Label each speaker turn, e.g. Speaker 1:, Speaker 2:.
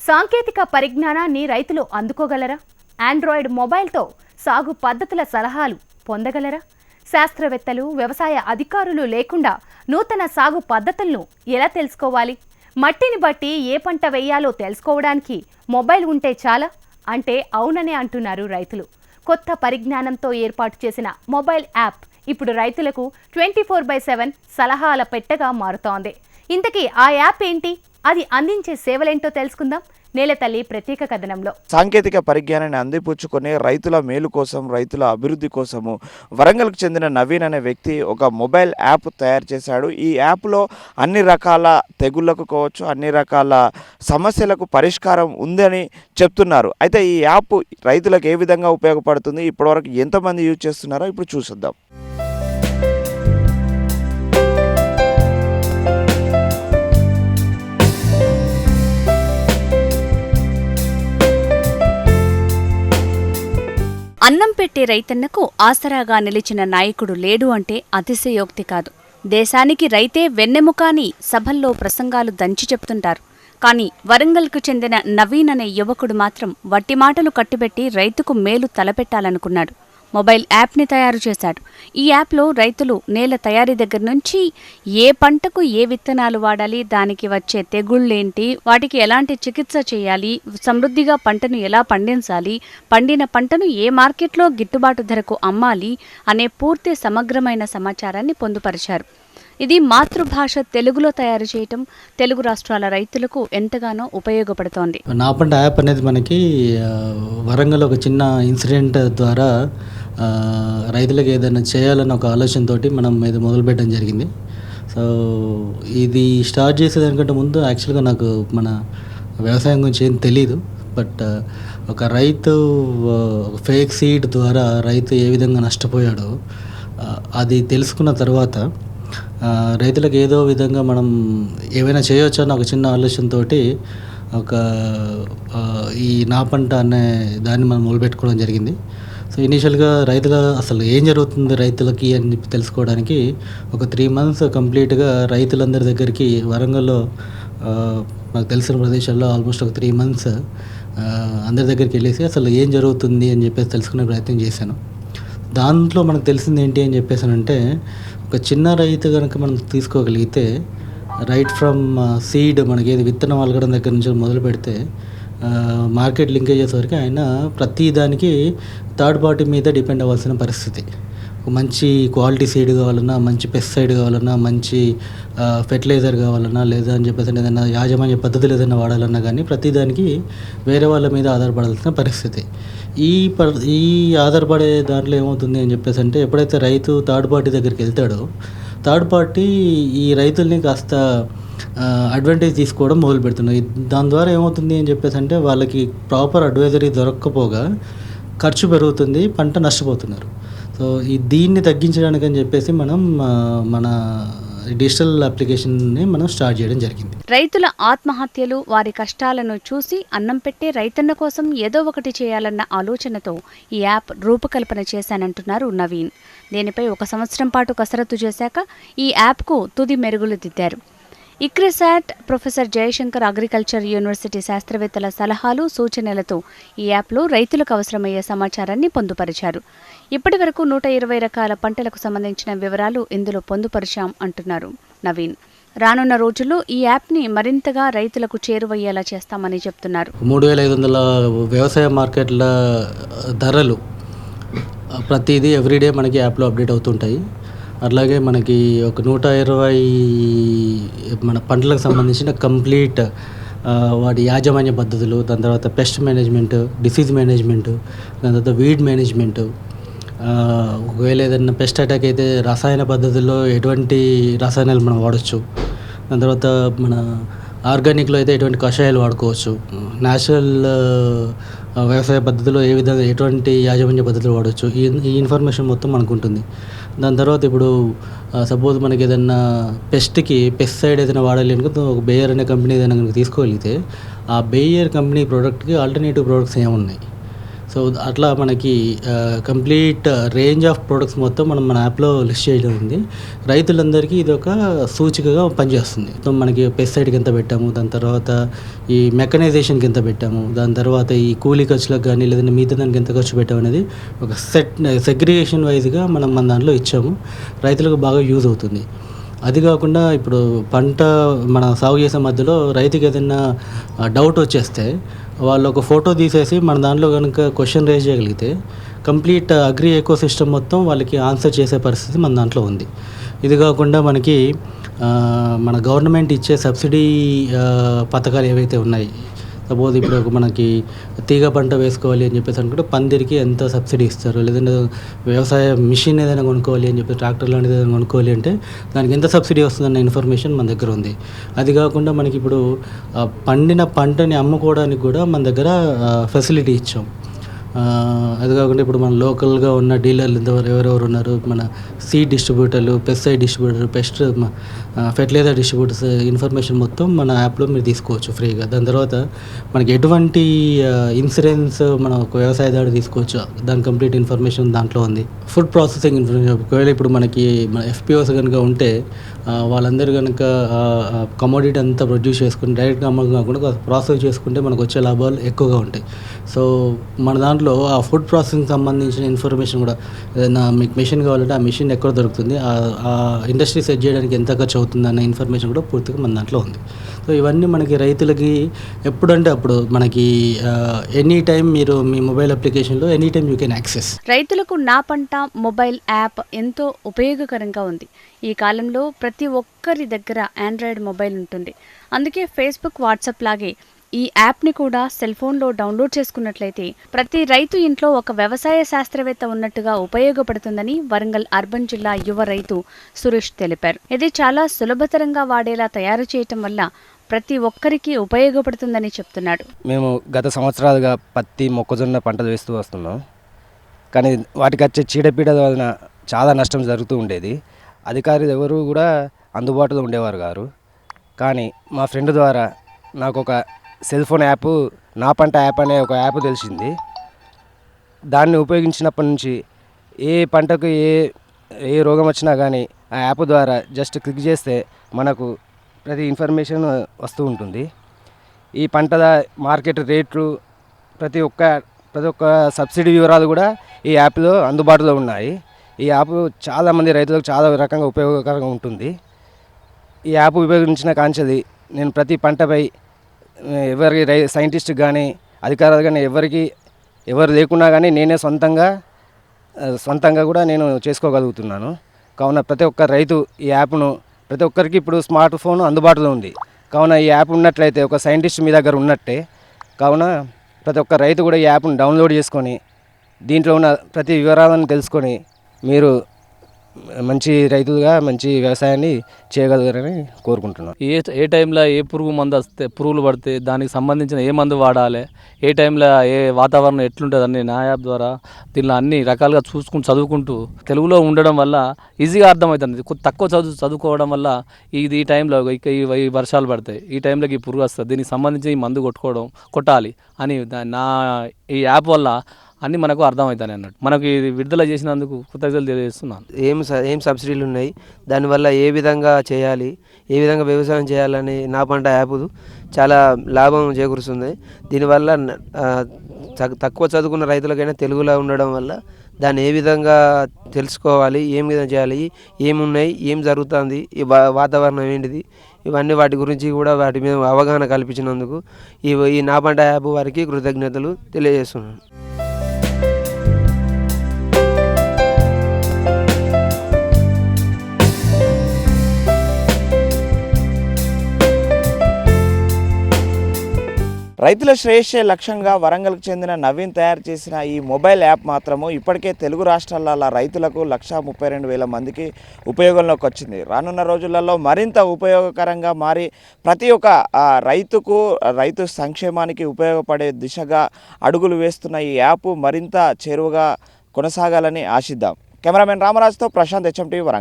Speaker 1: సాంకేతిక పరిజ్ఞానాన్ని రైతులు అందుకోగలరా? ఆండ్రాయిడ్ మొబైల్తో సాగు పద్ధతుల సలహాలు పొందగలరా? శాస్త్రవేత్తలు, వ్యవసాయ అధికారులు లేకుండా నూతన సాగు పద్ధతులను ఎలా తెలుసుకోవాలి? మట్టిని బట్టి ఏ పంట వేయాలో తెలుసుకోవడానికి మొబైల్ ఉంటే చాలా అంటే అవుననే అంటున్నారు రైతులు. కొత్త పరిజ్ఞానంతో ఏర్పాటు చేసిన మొబైల్ యాప్ ఇప్పుడు రైతులకు 24/7 సలహాల పెట్టగా మారుతోంది. ఇంతకీ ఆ యాప్ ఏంటి? అది అందించే సేవలేంటో తెలుసుకుందాం నేలతల్లి ప్రత్యేక కథనంలో.
Speaker 2: సాంకేతిక పరిజ్ఞానాన్ని అందిపుచ్చుకొని రైతుల మేలు కోసం, రైతుల అభివృద్ధి కోసము వరంగల్కు చెందిన నవీన్ అనే వ్యక్తి ఒక మొబైల్ యాప్ తయారు చేశాడు. ఈ యాప్లో అన్ని రకాల తెగుళ్లకు కావచ్చు, అన్ని రకాల సమస్యలకు పరిష్కారం ఉందని చెప్తున్నారు. అయితే ఈ యాప్ రైతులకు ఏ విధంగా ఉపయోగపడుతుంది, ఇప్పటివరకు ఎంతమంది యూజ్ చేస్తున్నారో ఇప్పుడు చూద్దాం.
Speaker 3: అన్నం పెట్టే రైతన్నకు ఆసరాగా నిలిచిన నాయకుడు లేడు అంటే అతిశయోక్తి కాదు. దేశానికి రైతే వెన్నెముక అని సభల్లో ప్రసంగాలు దంచి చెప్తుంటారు. కానీ వరంగల్కు చెందిన నవీన్ అనే యువకుడు మాత్రం వట్టి మాటలు కట్టిబెట్టి రైతుకు మేలు తలపెట్టాలనుకున్నాడు. మొబైల్ యాప్ని తయారు చేశాడు. ఈ యాప్లో రైతులు నేల తయారీ దగ్గర నుంచి ఏ పంటకు ఏ విత్తనాలు వాడాలి, దానికి వచ్చే తెగుళ్ళేంటి, వాటికి ఎలాంటి చికిత్స చేయాలి, సమృద్ధిగా పంటను ఎలా పండించాలి, పండిన పంటను ఏ మార్కెట్లో గిట్టుబాటు ధరకు అమ్మాలి అనే పూర్తి సమగ్రమైన సమాచారాన్ని పొందుపరిచారు. ఇది మాతృభాష తెలుగులో తయారు చేయటం తెలుగు రాష్ట్రాల రైతులకు ఎంతగానో ఉపయోగపడుతోంది.
Speaker 4: నా పంట యాప్ అనేది మనకి వరంగల్ ఒక చిన్న ఇన్సిడెంట్ ద్వారా రైతులకు ఏదైనా చేయాలన్న ఒక ఆలోచనతోటి మనం ఇది మొదలుపెట్టడం జరిగింది. సో ఇది స్టార్ట్ చేసేదానికంటే ముందు యాక్చువల్గా నాకు మన వ్యవసాయం గురించి ఏం తెలీదు. బట్ ఒక రైతు ఫేక్ సీడ్ ద్వారా రైతు ఏ విధంగా నష్టపోయాడో అది తెలుసుకున్న తర్వాత రైతులకు ఏదో విధంగా మనం ఏమైనా చేయవచ్చు అన్న ఒక చిన్న ఆలోచనతో ఒక ఈ నా పంట అనే దాన్ని మనం మొదలుపెట్టుకోవడం జరిగింది. సో ఇనీషియల్గా రైతుల అసలు ఏం జరుగుతుంది రైతులకి అని చెప్పి తెలుసుకోవడానికి ఒక 3 months కంప్లీట్గా రైతులందరి దగ్గరికి వరంగల్లో నాకు తెలిసిన ప్రదేశాల్లో ఆల్మోస్ట్ ఒక 3 months అందరి దగ్గరికి వెళ్ళేసి అసలు ఏం జరుగుతుంది అని చెప్పేసి తెలుసుకునే ప్రయత్నం చేశాను. దాంట్లో మనకు తెలిసింది ఏంటి అని చెప్పేసానంటే, ఒక చిన్న రైతు కనుక మనం తీసుకోగలిగితే రైట్ ఫ్రమ్ సీడ్ మనకి ఏది విత్తనం అలగడం దగ్గర నుంచి మొదలు పెడితే మార్కెట్ లింకేజెస్ వరకు ఆయన ప్రతి దానికి థర్డ్ పార్టీ మీద డిపెండ్ అవ్వాల్సిన పరిస్థితి. మంచి క్వాలిటీ సీడ్ కావాలన్నా, మంచి పెస్టిసైడ్ కావాలన్నా, మంచి ఫెర్టిలైజర్ కావాలన్నా, లేదా అని చెప్పేసి ఏదైనా యాజమాన్య పద్ధతులు ఏదైనా వాడాలన్నా కానీ ప్రతిదానికి వేరే వాళ్ళ మీద ఆధారపడాల్సిన పరిస్థితి. ఈ ఆధారపడే దాంట్లో ఏమవుతుంది అని చెప్పేసి అంటే, ఎప్పుడైతే రైతు థర్డ్ పార్టీ దగ్గరికి వెళ్తాడో థర్డ్ పార్టీ ఈ రైతుల్ని కాస్త అడ్వాంటేజ్ తీసుకోవడం మొదలు పెడుతున్నారు. దాని ద్వారా ఏమవుతుంది అని చెప్పేసి అంటే వాళ్ళకి ప్రాపర్ అడ్వైజరీ దొరక్కపోగా ఖర్చు పెరుగుతుంది, పంట నష్టపోతున్నారు. సో దీన్ని తగ్గించడానికి అని చెప్పేసి మనం మన డిజిటల్ అప్లికేషన్ని మనం స్టార్ట్ చేయడం జరిగింది.
Speaker 3: రైతుల ఆత్మహత్యలు, వారి కష్టాలను చూసి అన్నం పెట్టే రైతన్న కోసం ఏదో ఒకటి చేయాలన్న ఆలోచనతో ఈ యాప్ రూపకల్పన చేశానంటున్నారు నవీన్. దీనిపై 1 సంవత్సరం పాటు కసరత్తు చేశాక ఈ యాప్కు తుది మెరుగులు దిద్దారు. ICRISAT, professor Jayashankar agriculture university శాస్త్రవేత్తల సలహాలు, సూచనలతో ఈ యాప్లో రైతులకు అవసరమయ్యే సమాచారాన్ని పొందుపరిచారు. ఇప్పటి వరకు 120 రకాల పంటలకు సంబంధించిన వివరాలు ఇందులో పొందుపరిచాం అంటున్నారు నవీన్. రానున్న రోజుల్లో ఈ యాప్ని మరింతగా రైతులకు చేరువయ్యేలా చేస్తామని చెప్తున్నారు.
Speaker 4: 3500 వ్యవసాయ మార్కెట్ల ధరలు ప్రతిదీ ఎవ్రీడే మనకి యాప్లో అప్డేట్ అవుతుంటాయి. అట్లాగే మనకి ఒక 120 మన పంటలకు సంబంధించిన కంప్లీట్ వాటి యాజమాన్య పద్ధతులు, దాని తర్వాత పెస్ట్ మేనేజ్మెంట్, డిసీజ్ మేనేజ్మెంట్, దాని తర్వాత వీడ్ మేనేజ్మెంట్, ఒకవేళ ఏదైనా పెస్ట్ అటాక్ అయితే రసాయన పద్ధతుల్లో ఎటువంటి రసాయనాలు మనం వాడచ్చు, దాని తర్వాత మన ఆర్గానిక్లో అయితే ఎటువంటి కషాయాలు వాడుకోవచ్చు, న్యాచురల్ వ్యవసాయ పద్ధతిలో ఏ విధంగా ఎటువంటి యాజమాన్య పద్ధతులు వాడవచ్చు, ఈ ఇన్ఫర్మేషన్ మొత్తం మనకు ఉంటుంది. దాని తర్వాత ఇప్పుడు సపోజ్ మనకి ఏదైనా పెస్ట్కి పెస్టిసైడ్ ఏదైనా వాడాలి అనుకుంటే ఒక బేయర్ అనే కంపెనీ ఏదైనా కనుక తీసుకోగలిగితే ఆ బేయర్ కంపెనీ ప్రోడక్ట్కి ఆల్టర్నేటివ్ ప్రోడక్ట్స్ ఏమున్నాయి, సో అట్లా మనకి కంప్లీట్ రేంజ్ ఆఫ్ ప్రొడక్ట్స్ మొత్తం మనం మన యాప్లో లిస్ట్ చేయడం ఉంది. రైతులందరికీ ఇది ఒక సూచికగా పనిచేస్తుంది. మొత్తం మనకి పెస్టిసైడ్కి ఎంత పెట్టాము, దాని తర్వాత ఈ మెకనైజేషన్కి ఎంత పెట్టాము, దాని తర్వాత ఈ కూలీ ఖర్చులకు కానీ లేదంటే మిగతా దానికి ఎంత ఖర్చు పెట్టాము అనేది ఒక సెగ్రిగేషన్ వైజ్గా మనం మన దాంట్లో ఇచ్చాము. రైతులకు బాగా యూజ్ అవుతుంది. అది కాకుండా ఇప్పుడు పంట మన సాగు చేసే మధ్యలో రైతుకి ఏదైనా డౌట్ వచ్చేస్తే వాళ్ళు ఒక ఫోటో తీసేసి మన దాంట్లో కనుక క్వశ్చన్ రేజ్ చేయగలిగితే కంప్లీట్ అగ్రి ఎకో సిస్టమ్ మొత్తం వాళ్ళకి ఆన్సర్ చేసే పరిస్థితి మన దాంట్లో ఉంది. ఇది కాకుండా మనకి మన గవర్నమెంట్ ఇచ్చే సబ్సిడీ పథకాలు ఏవైతే ఉన్నాయి, సపోజ్ ఇప్పుడు మనకి తీగ పంట వేసుకోవాలి అని చెప్పేసి అనుకుంటే పందిరికి ఎంత సబ్సిడీ ఇస్తారు, లేదంటే వ్యవసాయ మిషన్ ఏదైనా కొనుక్కోవాలి అని చెప్పి ట్రాక్టర్ లాంటిది ఏదైనా కొనుక్కోవాలి అంటే దానికి ఎంత సబ్సిడీ వస్తుందన్న ఇన్ఫర్మేషన్ మన దగ్గర ఉంది. అది కాకుండా మనకి ఇప్పుడు పండిన పంటని అమ్ముకోవడానికి కూడా మన దగ్గర ఫెసిలిటీ ఇచ్చాం. అది కాకుండా ఇప్పుడు మన లోకల్గా ఉన్న డీలర్లు ఎవరెవరు ఉన్నారు, మన సీడ్ డిస్ట్రిబ్యూటర్లు, pesticide distributor, fertiliser distributors information మొత్తం మన యాప్లో మీరు తీసుకోవచ్చు ఫ్రీగా. దాని తర్వాత మనకి ఎటువంటి ఇన్సూరెన్స్ మన ఒక వ్యవసాయదారు తీసుకోవచ్చు, దాని కంప్లీట్ ఇన్ఫర్మేషన్ దాంట్లో ఉంది. ఫుడ్ ప్రాసెసింగ్ ఇన్ఫర్మేషన్ ఒకవేళ ఇప్పుడు మనకి మన ఎఫ్పిఓస్ కనుక ఉంటే వాళ్ళందరూ కనుక కమోడిటీ అంతా ప్రొడ్యూస్ చేసుకుని డైరెక్ట్గా అమ్మకం కాకుండా ప్రాసెస్ చేసుకుంటే మనకు వచ్చే లాభాలు ఎక్కువగా ఉంటాయి. సో మన దాంట్లో ఆ ఫుడ్ ప్రాసెసింగ్ సంబంధించిన ఇన్ఫర్మేషన్ కూడా, ఏదైనా మీకు మెషిన్ కావాలంటే ఆ మెషిన్ ఎక్కడ దొరుకుతుంది, ఆ ఇండస్ట్రీ సెట్ చేయడానికి ఎంత ఖర్చు అవుతుంది అన్న ఇన్ఫర్మేషన్ కూడా పూర్తిగా మన దాంట్లో ఉంది. సో ఇవన్నీ మనకి రైతులకి ఎప్పుడంటే అప్పుడు మనకి ఎనీ టైం మీరు మీ మొబైల్ అప్లికేషన్లో any time you can access.
Speaker 3: రైతులకు నా పంట మొబైల్ యాప్ ఎంతో ఉపయోగకరంగా ఉంది. ఈ కాలంలో ప్రతి ఒక్కరి దగ్గర ఆండ్రాయిడ్ మొబైల్ ఉంటుంది. అందుకే ఫేస్బుక్, వాట్సాప్ లాగే ఈ యాప్ని కూడా సెల్ ఫోన్లో డౌన్లోడ్ చేసుకున్నట్లయితే ప్రతి రైతు ఇంట్లో ఒక వ్యవసాయ శాస్త్రవేత్త ఉన్నట్టుగా ఉపయోగపడుతుందని వరంగల్ అర్బన్ జిల్లా యువ రైతు సురేష్ తెలిపారు. ఇది చాలా సులభతరంగా వాడేలా తయారు చేయటం వల్ల ప్రతి ఒక్కరికి ఉపయోగపడుతుందని చెప్తున్నాడు.
Speaker 5: మేము గత సంవత్సరాలుగా పత్తి, మొక్కజొన్న పంటలు వేస్తూ వస్తున్నాం. కానీ వాటికి వచ్చే చీడపీడ వలన చాలా నష్టం జరుగుతూ ఉండేది. అధికారులు ఎవరు కూడా అందుబాటులో ఉండేవారు గారు. కానీ మా ఫ్రెండ్ ద్వారా నాకు ఒక సెల్ ఫోన్ యాప్, నా పంట యాప్ అనే ఒక యాప్ తెలిసింది. దాన్ని ఉపయోగించినప్పటి నుంచి ఏ పంటకు ఏ రోగం వచ్చినా కానీ ఆ యాప్ ద్వారా జస్ట్ క్లిక్ చేస్తే మనకు ప్రతి ఇన్ఫర్మేషన్ వస్తూ ఉంటుంది. ఈ పంటల మార్కెట్ రేట్లు, ప్రతి ఒక్క సబ్సిడీ వివరాలు కూడా ఈ యాప్లో అందుబాటులో ఉన్నాయి. ఈ యాప్ చాలామంది రైతులకు చాలా రకంగా ఉపయోగకరంగా ఉంటుంది. ఈ యాప్ ఉపయోగించిన కాంచెది నేను ప్రతి పంటపై ఎవరి సైంటిస్ట్ కానీ అధికారులు కానీ ఎవరు లేకున్నా కానీ నేనే సొంతంగా కూడా నేను చేసుకోగలుగుతున్నాను. కావున ప్రతి ఒక్క రైతు ఈ యాప్ను, ప్రతి ఒక్కరికి ఇప్పుడు స్మార్ట్ ఫోన్ అందుబాటులో ఉంది. కావున ఈ యాప్ ఉన్నట్లయితే ఒక సైంటిస్ట్ మీ దగ్గర ఉన్నట్టే. కావున ప్రతి ఒక్క రైతు కూడా ఈ యాప్ను డౌన్లోడ్ చేసుకొని దీంట్లో ఉన్న ప్రతి వివరాలను తెలుసుకొని మీరు మంచి రైతులుగా మంచి వ్యవసాయాన్ని చేయగలరని కోరుకుంటున్నాను.
Speaker 6: ఏ టైంలో ఏ పురుగు మందు వస్తే, పురుగులు పడితే దానికి సంబంధించిన ఏ మందు వాడాలి, ఏ టైంలో ఏ వాతావరణం ఎట్లుంటుంది అని నా యాప్ ద్వారా దీనిలో అన్ని రకాలుగా చదువుకుంటూ తెలుగులో ఉండడం వల్ల ఈజీగా అర్థమవుతుంది. తక్కువ చదువుకోవడం వల్ల ఈ టైంలో ఈ వర్షాలు పడతాయి, ఈ టైంలోకి ఈ పురుగు వస్తుంది, దీనికి సంబంధించి ఈ మందు కొట్టాలి అని ఈ యాప్ వల్ల అన్నీ మనకు అర్థమవుతాయి అన్నట్టు. మనకు ఇది విడుదల చేసినందుకు కృతజ్ఞతలు తెలియజేస్తున్నాను.
Speaker 7: ఏం సబ్సిడీలు ఉన్నాయి, దానివల్ల ఏ విధంగా చేయాలి, ఏ విధంగా వ్యవసాయం చేయాలని నా పంట యాప్ చాలా లాభం చేకూరుస్తుంది. దీనివల్ల తక్కువ చదువుకున్న రైతులకైనా తెలుగులో ఉండడం వల్ల దాన్ని ఏ విధంగా తెలుసుకోవాలి, ఏం విధంగా చేయాలి, ఏమున్నాయి, ఏం జరుగుతుంది, ఈ వాతావరణం ఏంటిది, ఇవన్నీ వాటి గురించి కూడా వాటి మీద అవగాహన కల్పించినందుకు ఈ నా పంట యాప్ వారికి కృతజ్ఞతలు తెలియజేస్తున్నాను.
Speaker 2: రైతుల శ్రేయస్సే లక్ష్యంగా వరంగల్కు చెందిన నవీన్ తయారు చేసిన ఈ మొబైల్ యాప్ మాత్రము ఇప్పటికే తెలుగు రాష్ట్రాల రైతులకు 1,32,000 మందికి ఉపయోగంలోకి వచ్చింది. రానున్న రోజులలో మరింత ఉపయోగకరంగా మారి ప్రతి ఒక్క రైతు సంక్షేమానికి ఉపయోగపడే దిశగా అడుగులు వేస్తున్న ఈ యాప్ మరింత చేరువగా కొనసాగాలని ఆశిద్దాం. కెమెరామెన్ రామరాజుతో ప్రశాంత్, HMTV వరంగల్.